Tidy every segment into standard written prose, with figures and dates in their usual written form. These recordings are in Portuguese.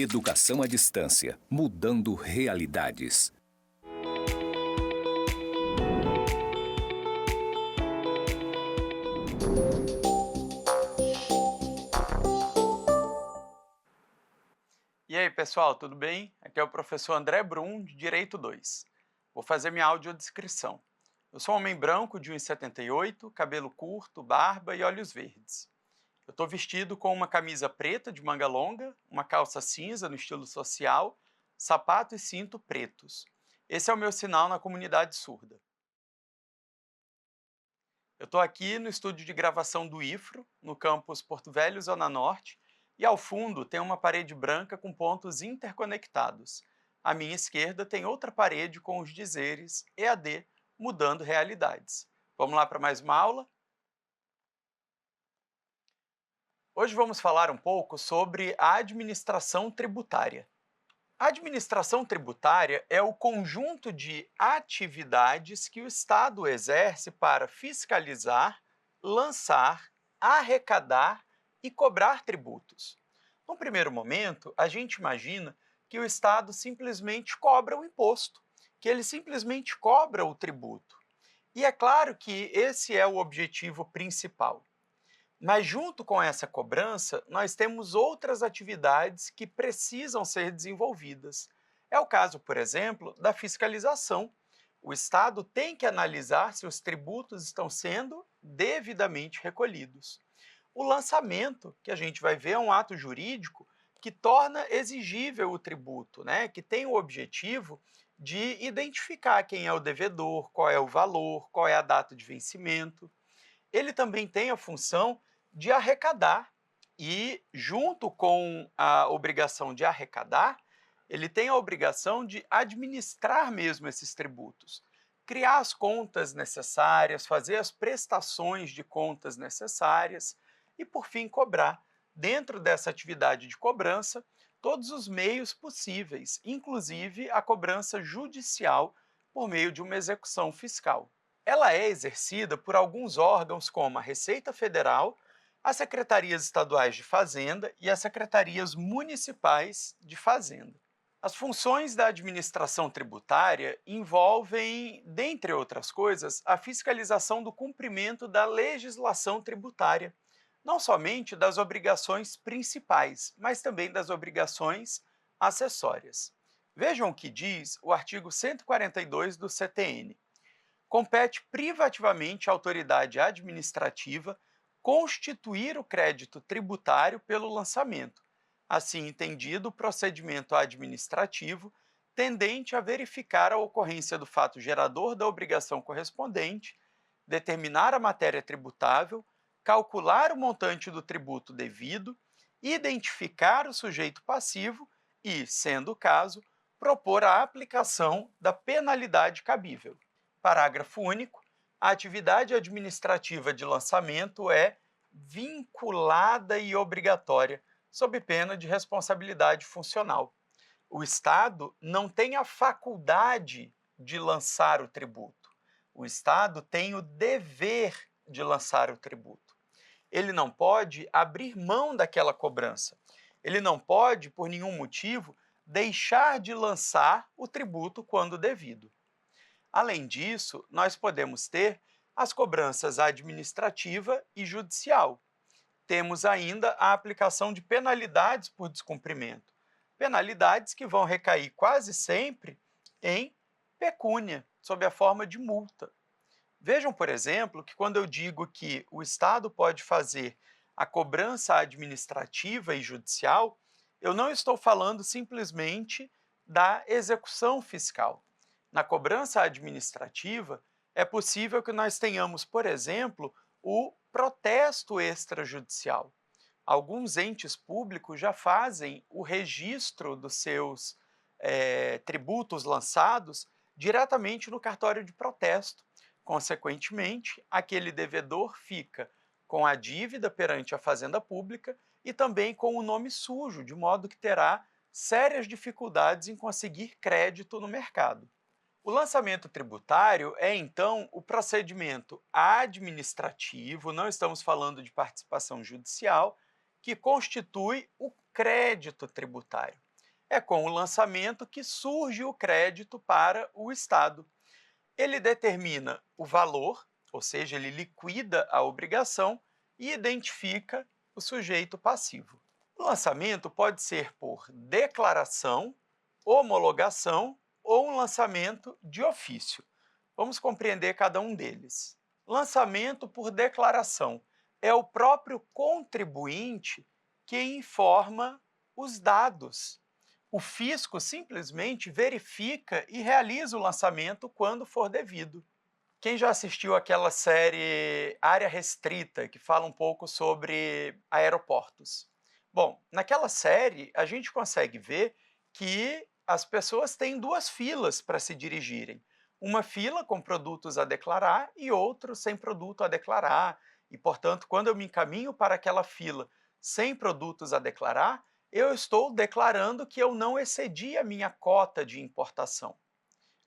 Educação à distância, mudando realidades. E aí, pessoal, tudo bem? Aqui é o professor André Brum, de Direito 2. Vou fazer minha audiodescrição. Eu sou um homem branco de 1,78 m, cabelo curto, barba e olhos verdes. Eu estou vestido com uma camisa preta de manga longa, uma calça cinza no estilo social, sapato e cinto pretos. Esse é o meu sinal na comunidade surda. Eu estou aqui no estúdio de gravação do IFRO, no campus Porto Velho, Zona Norte, e ao fundo tem uma parede branca com pontos interconectados. À minha esquerda tem outra parede com os dizeres EAD, mudando realidades. Vamos lá para mais uma aula? Hoje vamos falar um pouco sobre a administração tributária. A administração tributária é o conjunto de atividades que o Estado exerce para fiscalizar, lançar, arrecadar e cobrar tributos. Num primeiro momento, a gente imagina que o Estado simplesmente cobra o imposto, que ele simplesmente cobra o tributo. E é claro que esse é o objetivo principal. Mas, junto com essa cobrança, nós temos outras atividades que precisam ser desenvolvidas. É o caso, por exemplo, da fiscalização. O Estado tem que analisar se os tributos estão sendo devidamente recolhidos. O lançamento, que a gente vai ver, é um ato jurídico que torna exigível o tributo, que tem o objetivo de identificar quem é o devedor, qual é o valor, qual é a data de vencimento. Ele também tem a função de arrecadar e, junto com a obrigação de arrecadar, ele tem a obrigação de administrar mesmo esses tributos, criar as contas necessárias, fazer as prestações de contas necessárias e, por fim, cobrar, dentro dessa atividade de cobrança, todos os meios possíveis, inclusive a cobrança judicial por meio de uma execução fiscal. Ela é exercida por alguns órgãos como a Receita Federal, as Secretarias Estaduais de Fazenda e as Secretarias Municipais de Fazenda. As funções da administração tributária envolvem, dentre outras coisas, a fiscalização do cumprimento da legislação tributária, não somente das obrigações principais, mas também das obrigações acessórias. Vejam o que diz o artigo 142 do CTN. Compete privativamente à autoridade administrativa constituir o crédito tributário pelo lançamento, assim entendido o procedimento administrativo tendente a verificar a ocorrência do fato gerador da obrigação correspondente, determinar a matéria tributável, calcular o montante do tributo devido, identificar o sujeito passivo e, sendo o caso, propor a aplicação da penalidade cabível. Parágrafo único. A atividade administrativa de lançamento é vinculada e obrigatória, sob pena de responsabilidade funcional. O Estado não tem a faculdade de lançar o tributo. O Estado tem o dever de lançar o tributo. Ele não pode abrir mão daquela cobrança. Ele não pode, por nenhum motivo, deixar de lançar o tributo quando devido. Além disso, nós podemos ter as cobranças administrativa e judicial. Temos ainda a aplicação de penalidades por descumprimento. Penalidades que vão recair quase sempre em pecúnia, sob a forma de multa. Vejam, por exemplo, que quando eu digo que o Estado pode fazer a cobrança administrativa e judicial, eu não estou falando simplesmente da execução fiscal. Na cobrança administrativa, é possível que nós tenhamos, por exemplo, o protesto extrajudicial. Alguns entes públicos já fazem o registro dos seus tributos lançados diretamente no cartório de protesto. Consequentemente, aquele devedor fica com a dívida perante a Fazenda Pública e também com o nome sujo, de modo que terá sérias dificuldades em conseguir crédito no mercado. O lançamento tributário é, então, o procedimento administrativo, não estamos falando de participação judicial, que constitui o crédito tributário. É com o lançamento que surge o crédito para o Estado. Ele determina o valor, ou seja, ele liquida a obrigação e identifica o sujeito passivo. O lançamento pode ser por declaração, homologação ou um lançamento de ofício. Vamos compreender cada um deles. Lançamento por declaração é o próprio contribuinte que informa os dados. O fisco simplesmente verifica e realiza o lançamento quando for devido. Quem já assistiu aquela série Área Restrita, que fala um pouco sobre aeroportos? Bom, naquela série a gente consegue ver que as pessoas têm duas filas para se dirigirem. Uma fila com produtos a declarar e outra sem produto a declarar. E, portanto, quando eu me encaminho para aquela fila sem produtos a declarar, eu estou declarando que eu não excedi a minha cota de importação.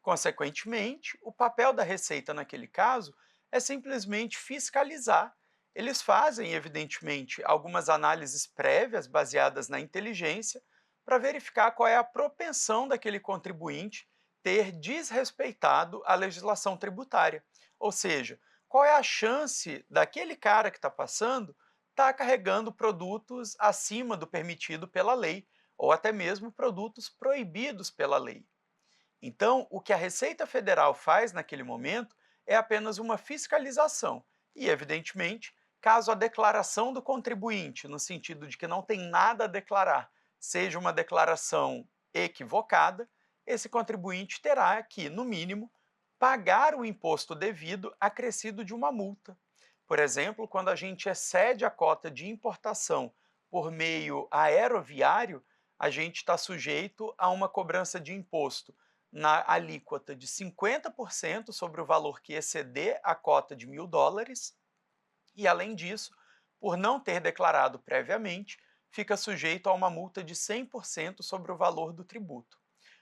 Consequentemente, o papel da Receita naquele caso é simplesmente fiscalizar. Eles fazem, evidentemente, algumas análises prévias baseadas na inteligência para verificar qual é a propensão daquele contribuinte ter desrespeitado a legislação tributária. Ou seja, qual é a chance daquele cara que está passando estar carregando produtos acima do permitido pela lei, ou até mesmo produtos proibidos pela lei. Então, o que a Receita Federal faz naquele momento é apenas uma fiscalização. E, evidentemente, caso a declaração do contribuinte, no sentido de que não tem nada a declarar, seja uma declaração equivocada, esse contribuinte terá que, no mínimo, pagar o imposto devido acrescido de uma multa. Por exemplo, quando a gente excede a cota de importação por meio aeroviário, a gente está sujeito a uma cobrança de imposto na alíquota de 50% sobre o valor que exceder a cota de $1.000 e, além disso, por não ter declarado previamente, fica sujeito a uma multa de 100% sobre o valor do tributo.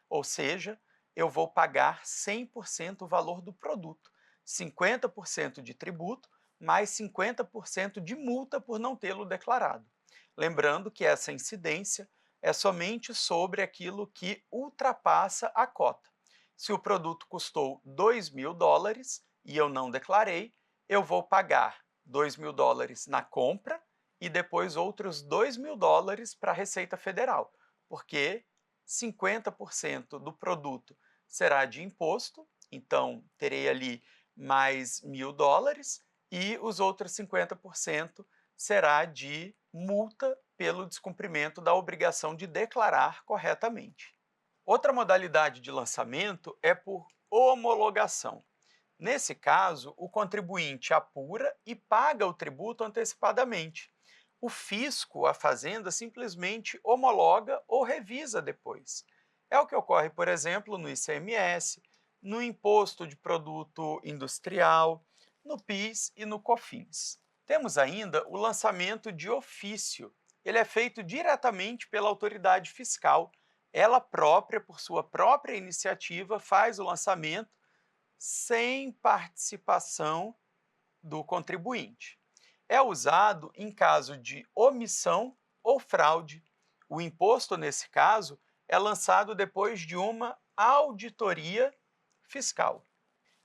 Ou seja, eu vou pagar 100% o valor do produto, 50% de tributo mais 50% de multa por não tê-lo declarado. Lembrando que essa incidência é somente sobre aquilo que ultrapassa a cota. Se o produto custou $2.000 e eu não declarei, eu vou pagar $2.000 na compra e depois outros $2.000 para a Receita Federal, porque 50% do produto será de imposto, então terei ali mais $1.000 e os outros 50% será de multa pelo descumprimento da obrigação de declarar corretamente. Outra modalidade de lançamento é por homologação. Nesse caso, o contribuinte apura e paga o tributo antecipadamente. O fisco, a Fazenda, simplesmente homologa ou revisa depois. É o que ocorre, por exemplo, no ICMS, no Imposto de Produto Industrial, no PIS e no COFINS. Temos ainda o lançamento de ofício. Ele é feito diretamente pela autoridade fiscal. Ela própria, por sua própria iniciativa, faz o lançamento sem participação do contribuinte. É usado em caso de omissão ou fraude. O imposto, nesse caso, é lançado depois de uma auditoria fiscal.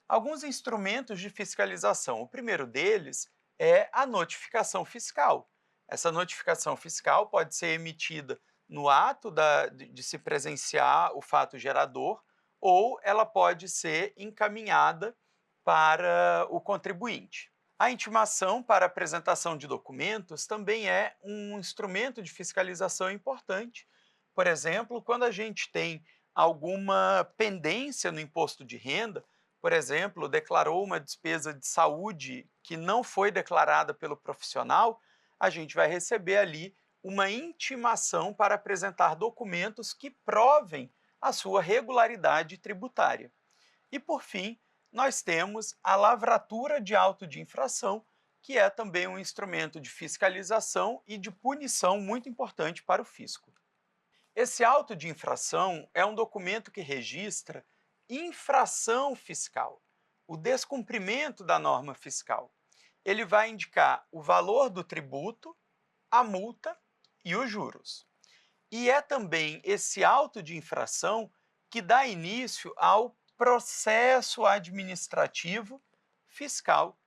Alguns instrumentos de fiscalização. O primeiro deles é a notificação fiscal. Essa notificação fiscal pode ser emitida no ato de se presenciar o fato gerador, ou ela pode ser encaminhada para o contribuinte. A intimação para apresentação de documentos também é um instrumento de fiscalização importante. Por exemplo, quando a gente tem alguma pendência no imposto de renda, por exemplo, declarou uma despesa de saúde que não foi declarada pelo profissional, a gente vai receber ali uma intimação para apresentar documentos que provem a sua regularidade tributária. E, por fim, nós temos a lavratura de auto de infração, que é também um instrumento de fiscalização e de punição muito importante para o fisco. Esse auto de infração é um documento que registra infração fiscal, o descumprimento da norma fiscal. Ele vai indicar o valor do tributo, a multa e os juros. E é também esse auto de infração que dá início ao processo administrativo fiscal.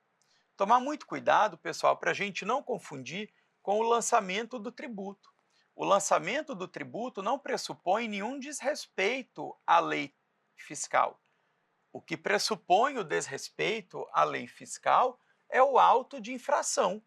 Tomar muito cuidado, pessoal, para a gente não confundir com o lançamento do tributo. O lançamento do tributo não pressupõe nenhum desrespeito à lei fiscal. O que pressupõe o desrespeito à lei fiscal é o auto de infração.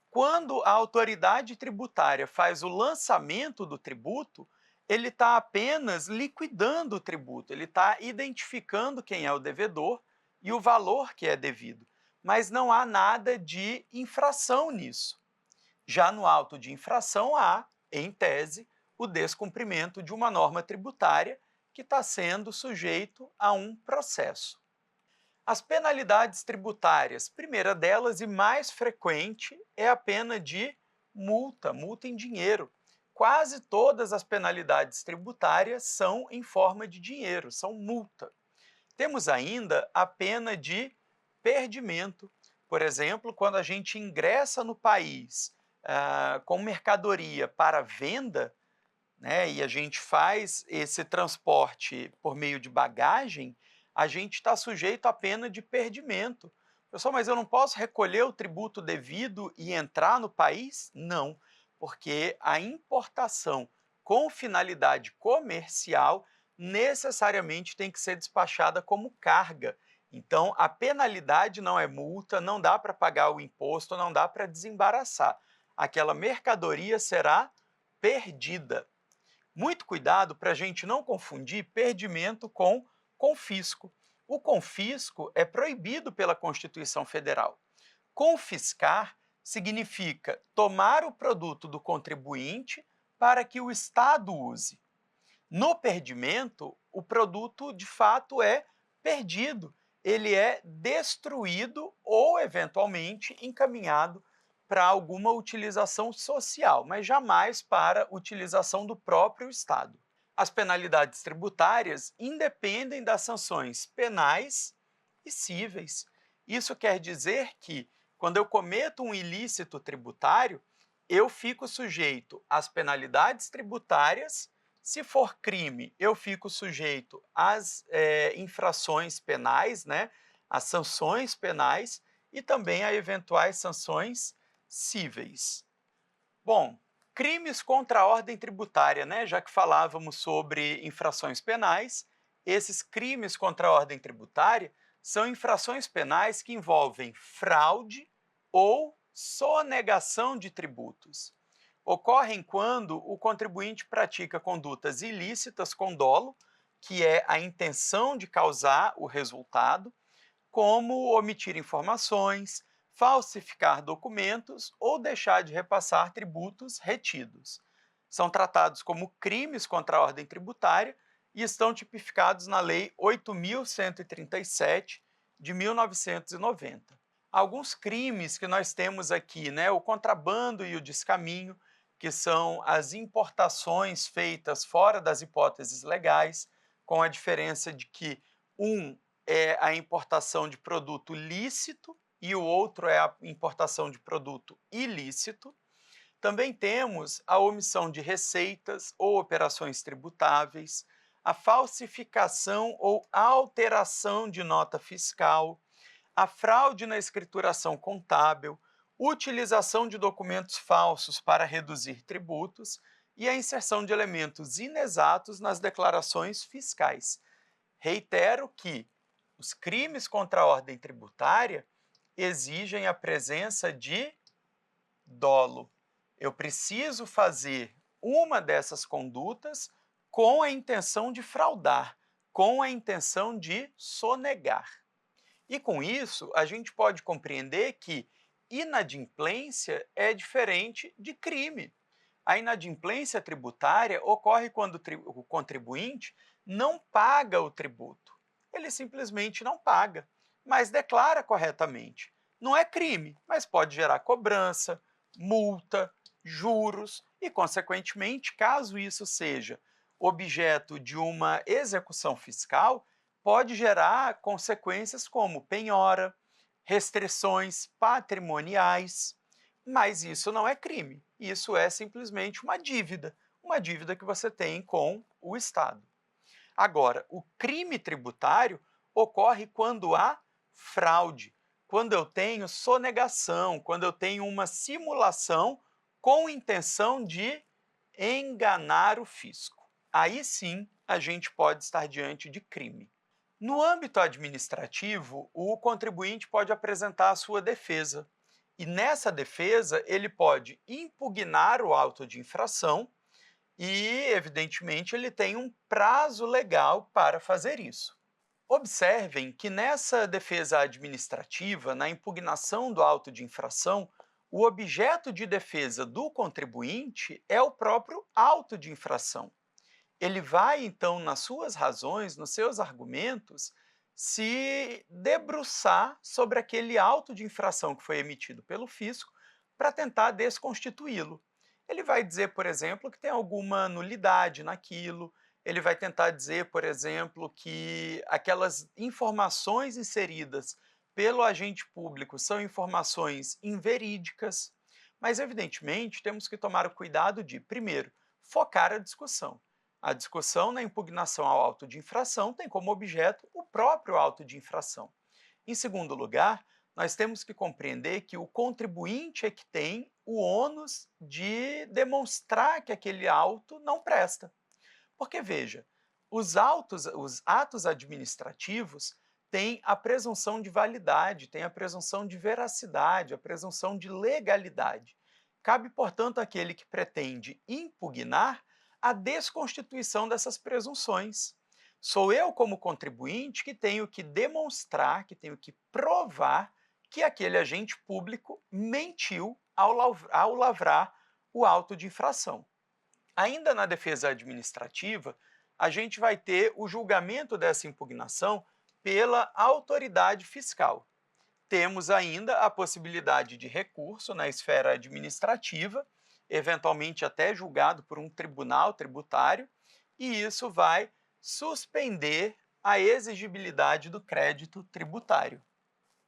Quando a autoridade tributária faz o lançamento do tributo, ele está apenas liquidando o tributo, ele está identificando quem é o devedor e o valor que é devido, mas não há nada de infração nisso. Já no auto de infração há, em tese, o descumprimento de uma norma tributária que está sendo sujeito a um processo. As penalidades tributárias, primeira delas e mais frequente, é a pena de multa, multa em dinheiro. Quase todas as penalidades tributárias são em forma de dinheiro, são multa. Temos ainda a pena de perdimento. Por exemplo, quando a gente ingressa no país com mercadoria para venda, né, e a gente faz esse transporte por meio de bagagem, a gente está sujeito à pena de perdimento. Pessoal, mas eu não posso recolher o tributo devido e entrar no país? Não, porque a importação com finalidade comercial necessariamente tem que ser despachada como carga. Então, a penalidade não é multa, não dá para pagar o imposto, não dá para desembaraçar. Aquela mercadoria será perdida. Muito cuidado para a gente não confundir perdimento com confisco. O confisco é proibido pela Constituição Federal. Confiscar significa tomar o produto do contribuinte para que o Estado use. No perdimento, o produto de fato é perdido, ele é destruído ou, eventualmente, encaminhado para alguma utilização social, mas jamais para utilização do próprio Estado. As penalidades tributárias independem das sanções penais e cíveis. Isso quer dizer que, quando eu cometo um ilícito tributário, eu fico sujeito às penalidades tributárias. Se for crime, eu fico sujeito às infrações penais, né, às sanções penais e também a eventuais sanções cíveis. Bom, crimes contra a ordem tributária, né, já que falávamos sobre infrações penais, esses crimes contra a ordem tributária são infrações penais que envolvem fraude ou sonegação de tributos. Ocorrem quando o contribuinte pratica condutas ilícitas com dolo, que é a intenção de causar o resultado, como omitir informações, falsificar documentos ou deixar de repassar tributos retidos. São tratados como crimes contra a ordem tributária e estão tipificados na Lei 8.137 de 1990. Alguns crimes que nós temos aqui, né, o contrabando e o descaminho, que são as importações feitas fora das hipóteses legais, com a diferença de que um é a importação de produto lícito e o outro é a importação de produto ilícito. Também temos a omissão de receitas ou operações tributáveis, a falsificação ou alteração de nota fiscal, a fraude na escrituração contábil, utilização de documentos falsos para reduzir tributos e a inserção de elementos inexatos nas declarações fiscais. Reitero que os crimes contra a ordem tributária exigem a presença de dolo. Eu preciso fazer uma dessas condutas com a intenção de fraudar, com a intenção de sonegar. E com isso, a gente pode compreender que inadimplência é diferente de crime. A inadimplência tributária ocorre quando o contribuinte não paga o tributo. Ele simplesmente não paga, mas declara corretamente. Não é crime, mas pode gerar cobrança, multa, juros e, consequentemente, caso isso seja objeto de uma execução fiscal, pode gerar consequências como penhora, restrições patrimoniais, mas isso não é crime, isso é simplesmente uma dívida. uma dívida que você tem com o Estado. Agora, o crime tributário ocorre quando há fraude, quando eu tenho sonegação, quando eu tenho uma simulação com intenção de enganar o fisco. Aí sim a gente pode estar diante de crime. No âmbito administrativo, o contribuinte pode apresentar a sua defesa. E nessa defesa, ele pode impugnar o auto de infração e, evidentemente, ele tem um prazo legal para fazer isso. Observem que nessa defesa administrativa, na impugnação do auto de infração, o objeto de defesa do contribuinte é o próprio auto de infração. Ele vai, então, nas suas razões, nos seus argumentos, se debruçar sobre aquele auto de infração que foi emitido pelo fisco para tentar desconstituí-lo. Ele vai dizer, por exemplo, que tem alguma nulidade naquilo, ele vai tentar dizer, por exemplo, que aquelas informações inseridas pelo agente público são informações inverídicas, mas, evidentemente, temos que tomar o cuidado de, primeiro, focar a discussão. A discussão na impugnação ao auto de infração tem como objeto o próprio auto de infração. Em segundo lugar, nós temos que compreender que o contribuinte é que tem o ônus de demonstrar que aquele auto não presta. Porque, veja, os atos administrativos têm a presunção de validade, têm a presunção de veracidade, a presunção de legalidade. Cabe, portanto, àquele que pretende impugnar a desconstituição dessas presunções. Sou eu, como contribuinte, que tenho que demonstrar, que tenho que provar que aquele agente público mentiu ao lavrar o auto de infração. Ainda na defesa administrativa, a gente vai ter o julgamento dessa impugnação pela autoridade fiscal. Temos ainda a possibilidade de recurso na esfera administrativa, eventualmente até julgado por um tribunal tributário, e isso vai suspender a exigibilidade do crédito tributário.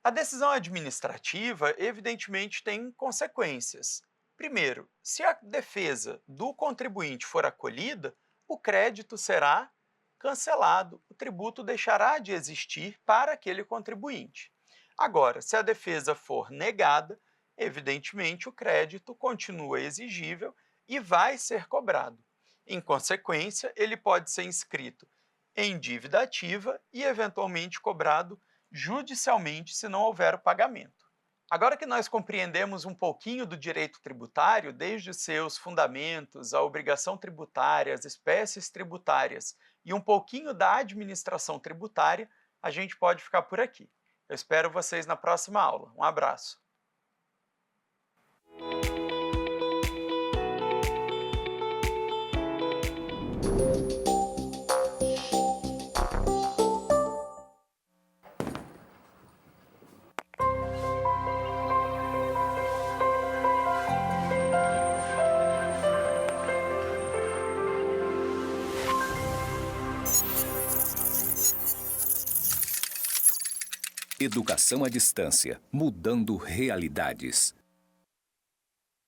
A decisão administrativa, evidentemente, tem consequências. Primeiro, se a defesa do contribuinte for acolhida, o crédito será cancelado, o tributo deixará de existir para aquele contribuinte. Agora, se a defesa for negada, evidentemente o crédito continua exigível e vai ser cobrado. Em consequência, ele pode ser inscrito em dívida ativa e, eventualmente, cobrado judicialmente se não houver o pagamento. Agora que nós compreendemos um pouquinho do direito tributário, desde os seus fundamentos, a obrigação tributária, as espécies tributárias e um pouquinho da administração tributária, a gente pode ficar por aqui. Eu espero vocês na próxima aula. Um abraço. Educação à distância, mudando realidades.